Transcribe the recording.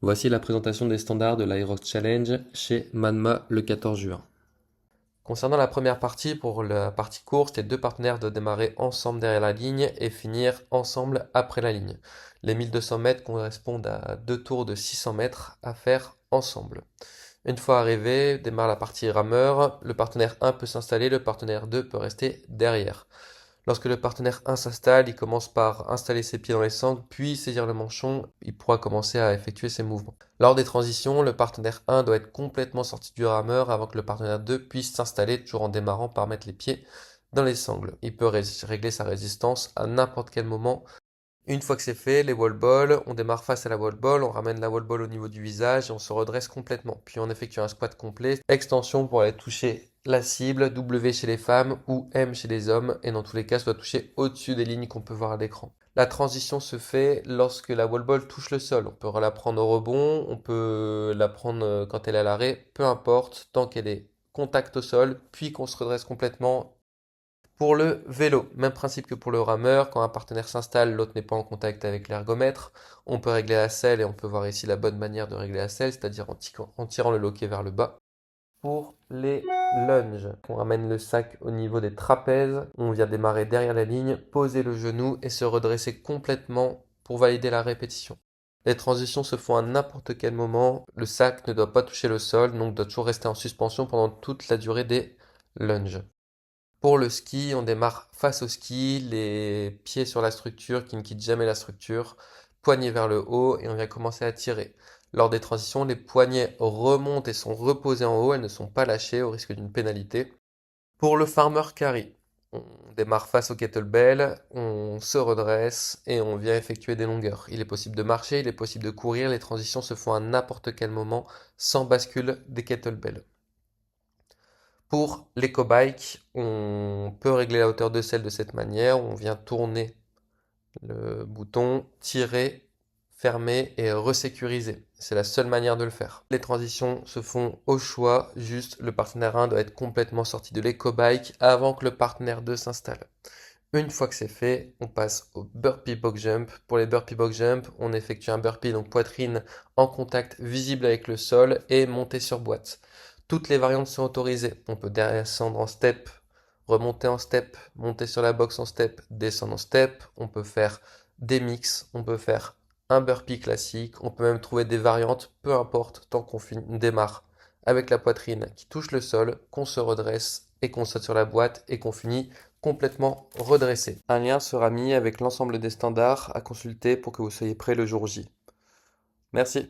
Voici la présentation des standards de l'Aerox Challenge chez Manma le 14 juin. Concernant la première partie, pour la partie course, les deux partenaires doivent démarrer ensemble derrière la ligne et finir ensemble après la ligne. Les 1200 mètres correspondent à deux tours de 600 mètres à faire ensemble. Une fois arrivé, démarre la partie rameur. Le partenaire 1 peut s'installer, le partenaire 2 peut rester derrière. Lorsque le partenaire 1 s'installe, il commence par installer ses pieds dans les sangles, puis saisir le manchon, il pourra commencer à effectuer ses mouvements. Lors des transitions, le partenaire 1 doit être complètement sorti du rameur avant que le partenaire 2 puisse s'installer, toujours en démarrant par mettre les pieds dans les sangles. Il peut régler sa résistance à n'importe quel moment. Une fois que c'est fait, les wall balls, on démarre face à la wall ball, on ramène la wall ball au niveau du visage et on se redresse complètement. Puis on effectue un squat complet, extension pour aller toucher la cible, W chez les femmes ou M chez les hommes, et dans tous les cas, ça doit toucher au-dessus des lignes qu'on peut voir à l'écran. La transition se fait lorsque la wall ball touche le sol. On peut la prendre au rebond, on peut la prendre quand elle est à l'arrêt, peu importe, tant qu'elle est contact au sol, puis qu'on se redresse complètement. Pour le vélo, même principe que pour le rameur, quand un partenaire s'installe, l'autre n'est pas en contact avec l'ergomètre. On peut régler la selle et on peut voir ici la bonne manière de régler la selle, c'est-à-dire en tirant le loquet vers le bas. Pour les lunges, on ramène le sac au niveau des trapèzes, on vient démarrer derrière la ligne, poser le genou et se redresser complètement pour valider la répétition. Les transitions se font à n'importe quel moment, le sac ne doit pas toucher le sol, donc doit toujours rester en suspension pendant toute la durée des lunges. Pour le ski, on démarre face au ski, les pieds sur la structure qui ne quittent jamais la structure, poignets vers le haut et on vient commencer à tirer. Lors des transitions, les poignets remontent et sont reposés en haut, elles ne sont pas lâchées au risque d'une pénalité. Pour le farmer carry, on démarre face au kettlebell, on se redresse et on vient effectuer des longueurs. Il est possible de marcher, il est possible de courir, les transitions se font à n'importe quel moment sans bascule des kettlebells. Pour l'éco-bike, on peut régler la hauteur de selle de cette manière. On vient tourner le bouton, tirer, fermer et resécuriser. C'est la seule manière de le faire. Les transitions se font au choix, juste le partenaire 1 doit être complètement sorti de l'éco-bike avant que le partenaire 2 s'installe. Une fois que c'est fait, on passe au burpee box jump. Pour les burpee box jump, on effectue un burpee, donc poitrine en contact visible avec le sol et monter sur boîte. Toutes les variantes sont autorisées. On peut descendre en step, remonter en step, monter sur la box en step, descendre en step. On peut faire des mix, on peut faire un burpee classique. On peut même trouver des variantes, peu importe, tant qu'on démarre avec la poitrine qui touche le sol, qu'on se redresse et qu'on saute sur la boîte et qu'on finit complètement redressé. Un lien sera mis avec l'ensemble des standards à consulter pour que vous soyez prêt le jour J. Merci.